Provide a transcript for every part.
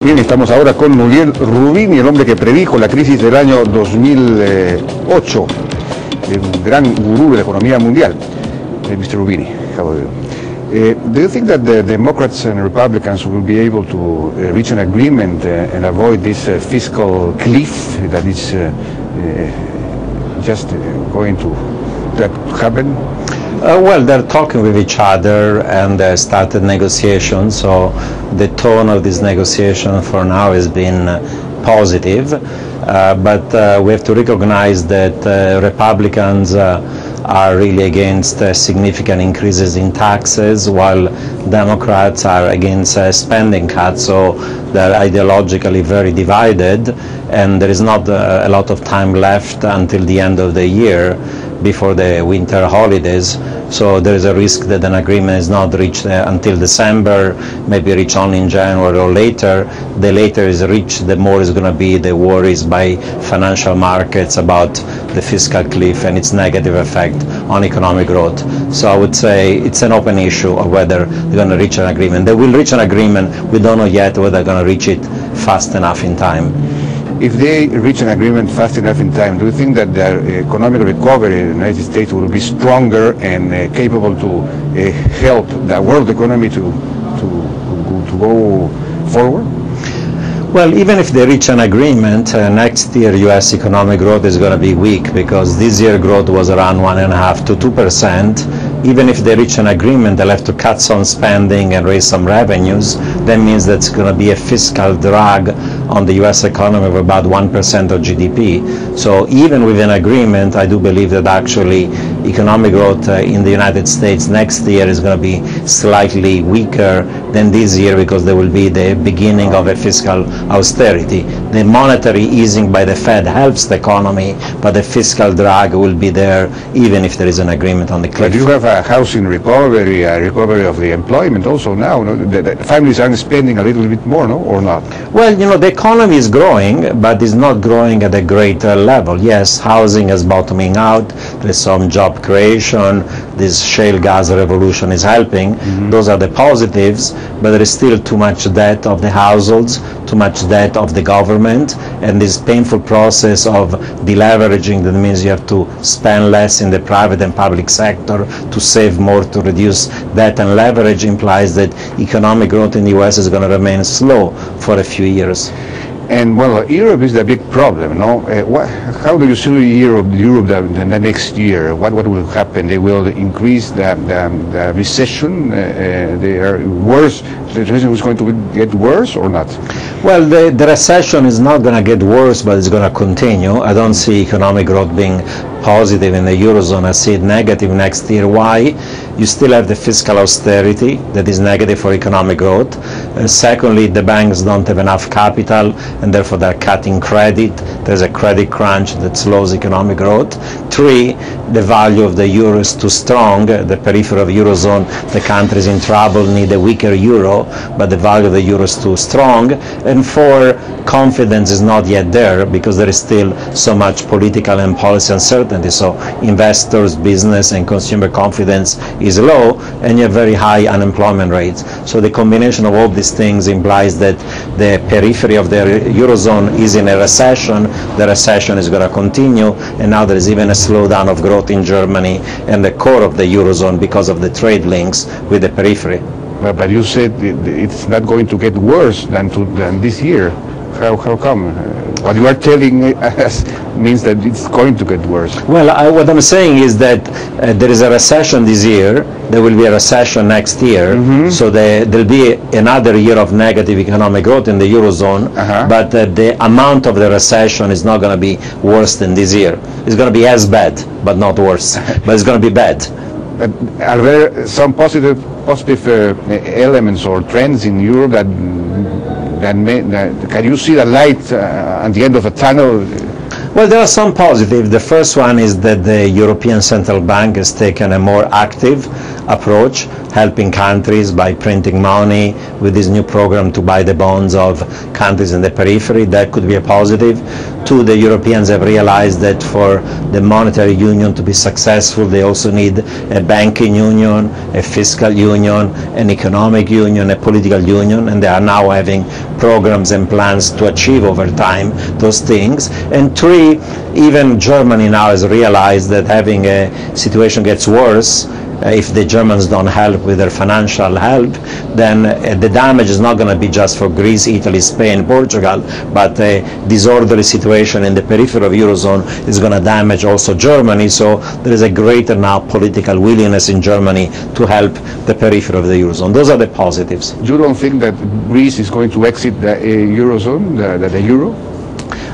Bien, estamos ahora con NOURIEL ROUBINI, el hombre que predijo la crisis del año 2008, el gran gurú de la economía mundial. Mr. ROUBINI, how are you? Do you think that the Democrats and Republicans will be able to reach an agreement and avoid this fiscal cliff that is just going to happen? Well, they're talking with each other and they started negotiations, so the tone of this negotiation for now has been positive, but we have to recognize that Republicans are really against significant increases in taxes, while Democrats are against spending cuts, so they're ideologically very divided, and there is not a lot of time left until the end of the year before the winter holidays, so there is a risk that an agreement is not reached until December, maybe reached only in January or later. The later is reached, the more is going to be the worries by financial markets about the fiscal cliff and its negative effect on economic growth. So I would say it's an open issue of whether they're going to reach an agreement. They will reach an agreement, we don't know yet whether they're going to reach it fast enough in time. If they reach an agreement fast enough in time, do you think that the economic recovery in the United States will be stronger and capable to help the world economy to go forward? Well, even if they reach an agreement, next year U.S. economic growth is going to be weak because this year growth was around 1.5% to 2%. Even if they reach an agreement, they'll have to cut some spending and raise some revenues. That means that's going to be a fiscal drag on the U.S. economy of about 1% of GDP. So even with an agreement, I do believe that actually economic growth in the United States next year is going to be slightly weaker than this year because there will be the beginning of a fiscal austerity. The monetary easing by the Fed helps the economy, but the fiscal drag will be there even if there is an agreement on the cliff. But you have a housing recovery, a recovery of the employment also now. No? The families are spending a little bit more, no, or not? Well, you know, the economy is growing, but it's not growing at a great level. Yes, housing is bottoming out. There's some job creation. This shale gas revolution is helping. Those are the positives, but there is still too much debt of the households, too much debt of the government, and this painful process of deleveraging that means you have to spend less in the private and public sector to save more to reduce debt, and leverage implies that economic growth in the US is going to remain slow for a few years. And well, Europe is the big problem, no? How do you see Europe the next year? What will happen? They will increase the recession. They are worse. The recession is going to get worse or not? Well, the recession is not going to get worse, but it's going to continue. I don't see economic growth being positive in the Eurozone. I see it negative next year. Why? You still have the fiscal austerity that is negative for economic growth. Secondly, the banks don't have enough capital and therefore they're cutting credit. There's a credit crunch that slows economic growth. Three, the value of the euro is too strong. The periphery of the Eurozone, the countries in trouble need a weaker euro, but the value of the euro is too strong. And four, confidence is not yet there because there is still so much political and policy uncertainty. So investors, business and consumer confidence is low, and you have very high unemployment rates. So the combination of all these things implies that the periphery of the Eurozone is in a recession. The recession is going to continue, and now there is even a slowdown of growth in Germany and the core of the Eurozone because of the trade links with the periphery. But you said it's not going to get worse than this year. How come? What you are telling us means that it's going to get worse. Well, what I'm saying is that there is a recession this year, there will be a recession next year, so there'll be another year of negative economic growth in the Eurozone, but the amount of the recession is not going to be worse than this year. It's going to be as bad, but not worse, but it's going to be bad. Are there some positive elements or trends in Europe that can you see the light at the end of a tunnel? Well, there are some positives. The first one is that the European Central Bank has taken a more active approach. helping countries by printing money with this new program to buy the bonds of countries in the periphery. That could be a positive. Two, the Europeans have realized that for the monetary union to be successful, they also need a banking union, a fiscal union, an economic union, a political union, and they are now having programs and plans to achieve over time those things. And three, even Germany now has realized that having a situation gets worse, if the Germans don't help with their financial help, then the damage is not going to be just for Greece, Italy, Spain, Portugal, but a disorderly situation in the periphery of Eurozone is going to damage also Germany. So there is a greater now political willingness in Germany to help the periphery of the Eurozone. Those are the positives. You don't think that Greece is going to exit the Eurozone, the Euro?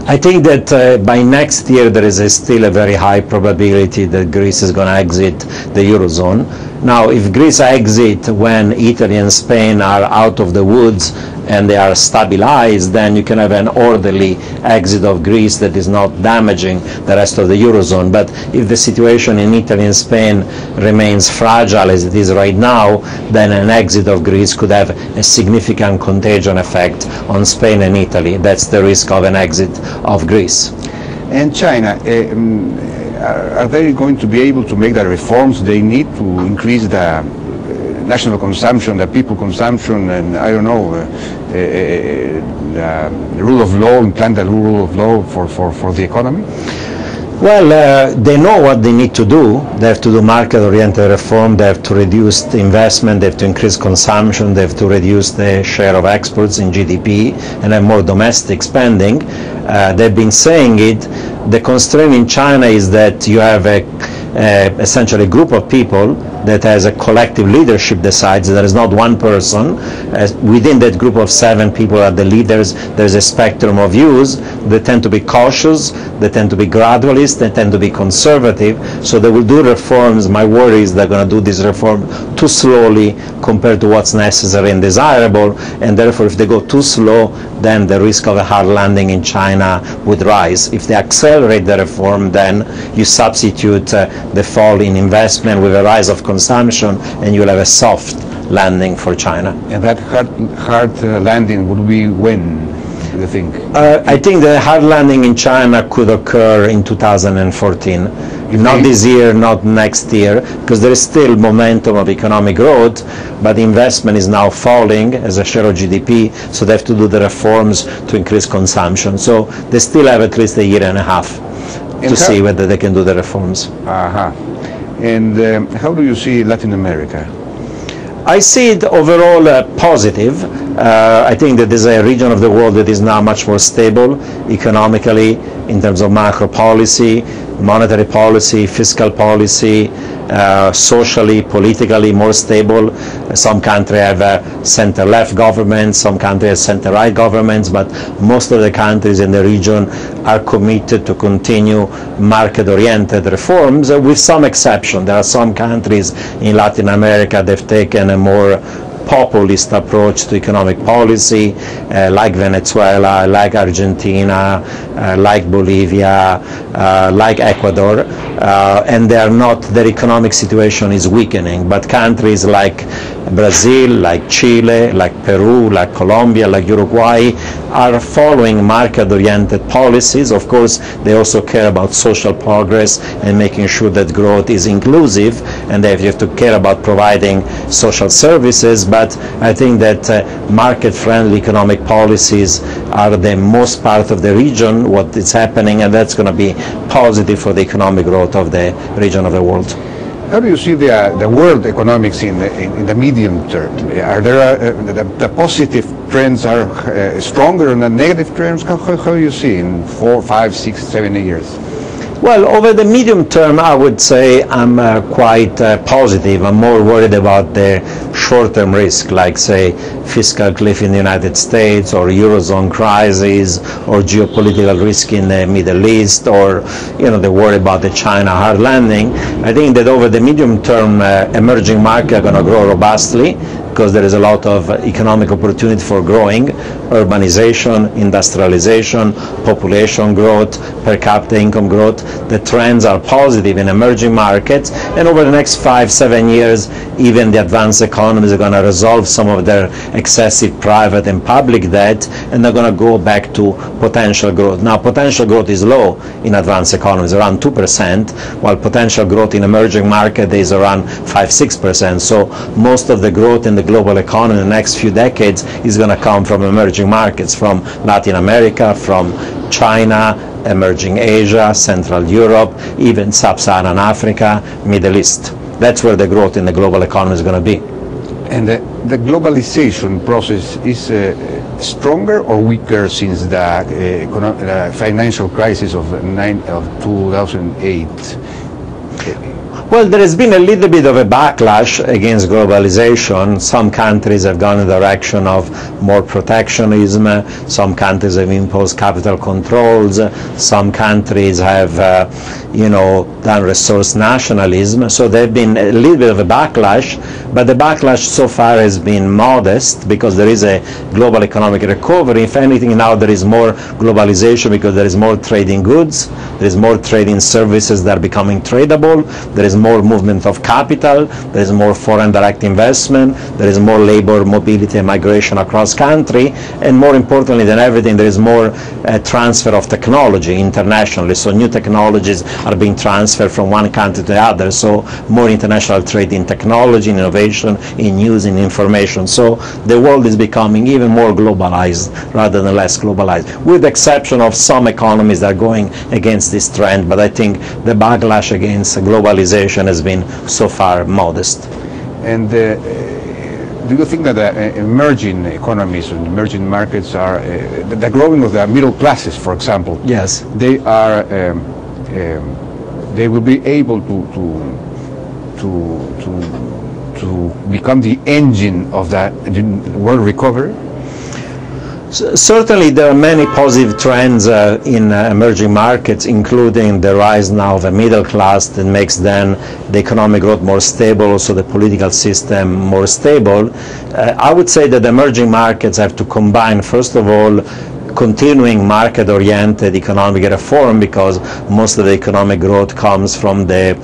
I think that by next year there is still a very high probability that Greece is going to exit the Eurozone. Now, if Greece exits when Italy and Spain are out of the woods and they are stabilized, then you can have an orderly exit of Greece that is not damaging the rest of the Eurozone. But if the situation in Italy and Spain remains fragile as it is right now, then an exit of Greece could have a significant contagion effect on Spain and Italy. That's the risk of an exit of Greece. And China, are they going to be able to make the reforms they need to increase the national consumption, the people consumption, and I don't know, the rule of law, implant the rule of law for the economy? Well, they know what they need to do. They have to do market-oriented reform, they have to reduce the investment, they have to increase consumption, they have to reduce the share of exports in GDP and have more domestic spending. They've been saying it. The constraint in China is that you have essentially a group of people that has a collective leadership decides. There is not one person. Within that group of 7 people are the leaders. There's a spectrum of views. They tend to be cautious, they tend to be gradualist, they tend to be conservative, so they will do reforms. My worry is they're going to do this reform too slowly compared to what's necessary and desirable, and therefore if they go too slow, then the risk of a hard landing in China would rise. If they accelerate the reform, then you substitute the fall in investment with a rise of consumption, and you'll have a soft landing for China. And that hard landing would be when, do you think? I think the hard landing in China could occur in 2014. Not this year, not next year, because there is still momentum of economic growth, but investment is now falling as a share of GDP, so they have to do the reforms to increase consumption. So they still have at least a year and a half to see whether they can do the reforms. And how do you see Latin America? I see it overall positive. I think that there's a region of the world that is now much more stable economically in terms of macro policy, monetary policy, fiscal policy, socially, politically more stable. Some countries have center-left governments, some countries have center-right governments, but most of the countries in the region are committed to continue market-oriented reforms, with some exception. There are some countries in Latin America that have taken a more populist approach to economic policy, like Venezuela, like Argentina, like Bolivia, like Ecuador, and they are not, their economic situation is weakening, but countries like Brazil, like Chile, like Peru, like Colombia, like Uruguay are following market-oriented policies. Of course, they also care about social progress and making sure that growth is inclusive, and they have to care about providing social services, but I think that market-friendly economic policies are the most part of the region, what is happening, and that's going to be positive for the economic growth of the region of the world. How do you see the world economics in the medium term? Are there the positive trends are stronger than the negative trends? How do you see in 4, 5, 6, 7 years? Well, over the medium term, I would say I'm quite positive. I'm more worried about the short-term risk, like, say, fiscal cliff in the United States, or Eurozone crisis, or geopolitical risk in the Middle East, or, the worry about the China hard landing. I think that over the medium term, emerging markets are going to grow robustly. because there is a lot of economic opportunity for growing, urbanization, industrialization, population growth, per capita income growth. The trends are positive in emerging markets, and over the next 5-7 years, even the advanced economies are going to resolve some of their excessive private and public debt, and they're going to go back to potential growth. Now, potential growth is low in advanced economies, around 2%, while potential growth in emerging market is around 5-6%. So most of the growth in the global economy in the next few decades is going to come from emerging markets, from Latin America, from China, emerging Asia, Central Europe, even Sub-Saharan Africa, Middle East. That's where the growth in the global economy is going to be. And the globalization process is stronger or weaker since the financial crisis of 2008? Well, there has been a little bit of a backlash against globalization. Some countries have gone in the direction of more protectionism. Some countries have imposed capital controls. Some countries have, done resource nationalism. So there have been a little bit of a backlash, but the backlash so far has been modest because there is a global economic recovery. If anything, now there is more globalization because there is more trade in goods, there is more trade in services that are becoming tradable, there is more movement of capital, there is more foreign direct investment, there is more labor mobility and migration across country, and more importantly than everything, there is more transfer of technology internationally. So new technologies are being transferred from one country to the other. So more international trade in technology, in innovation, in news, in information. So the world is becoming even more globalized rather than less globalized, with the exception of some economies that are going against this trend. But I think the backlash against globalization has been so far modest. And do you think that emerging economies and emerging markets are the growing of the middle classes, for example? Yes. They are. They will be able to become the engine of that world recovery? Certainly there are many positive trends in emerging markets, including the rise now of a middle class that makes then the economic growth more stable, also the political system more stable. I would say that emerging markets have to combine, first of all, continuing market-oriented economic reform, because most of the economic growth comes from the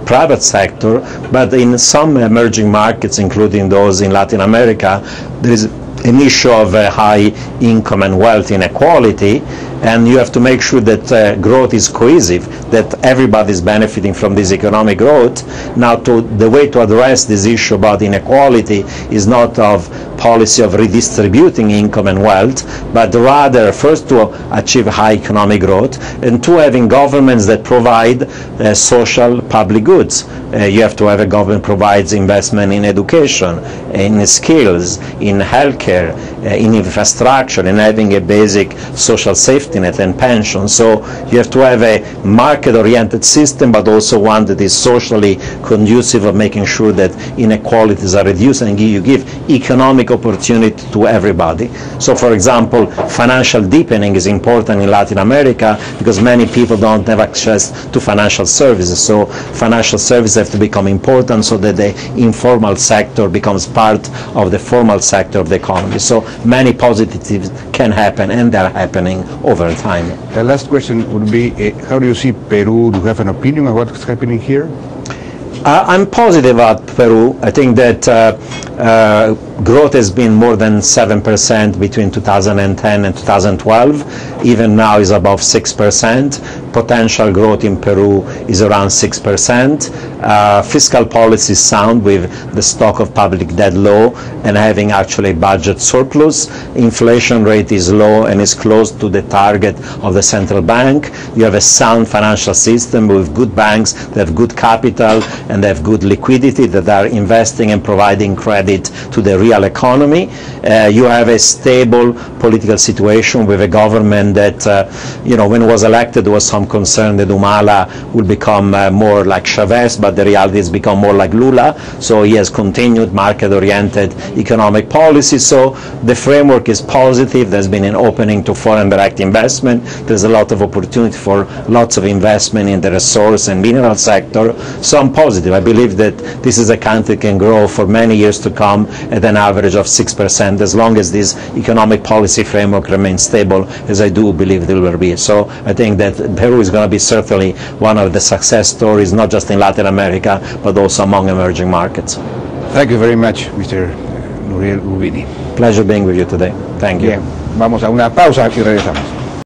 private sector, but in some emerging markets, including those in Latin America, there is an issue of high income and wealth inequality, and you have to make sure that growth is cohesive, that everybody is benefiting from this economic growth. Now, the way to address this issue about inequality is not of policy of redistributing income and wealth, but rather first to achieve high economic growth, and two, having governments that provide social public goods. You have to have a government provides investment in education, in skills, in healthcare, in infrastructure, and having a basic social safety net and pension. So you have to have a market-oriented system, but also one that is socially conducive of making sure that inequalities are reduced and you give economic opportunity to everybody. So, for example, financial deepening is important in Latin America because many people don't have access to financial services. So financial services have to become important so that the informal sector becomes part of the formal sector of the economy. So many positives can happen, and they're happening over time. The last question would be, how do you see Peru? Do you have an opinion on what's happening here? I'm positive about Peru. I think that growth has been more than 7% between 2010 and 2012. Even now is above 6%. Potential growth in Peru is around 6%. Fiscal policy is sound with the stock of public debt low and having actually budget surplus. Inflation rate is low and is close to the target of the central bank. You have a sound financial system with good banks that have good capital and they have good liquidity, that are investing and providing credit to the real economy. You have a stable political situation with a government that, when it was elected, there was some concern that Humala will become more like Chavez, but the reality has become more like Lula. So he has continued market-oriented economic policy. So the framework is positive. There's been an opening to foreign direct investment. There's a lot of opportunity for lots of investment in the resource and mineral sector. So I'm positive. positive. I believe that this is a country that can grow for many years to come at an average of 6% as long as this economic policy framework remains stable, as I do believe it will be. So I think that Peru is going to be certainly one of the success stories, not just in Latin America, but also among emerging markets. Thank you very much, Mr. NOURIEL ROUBINI. Pleasure being with you today. Thank you. Bien, vamos a una pausa y regresamos.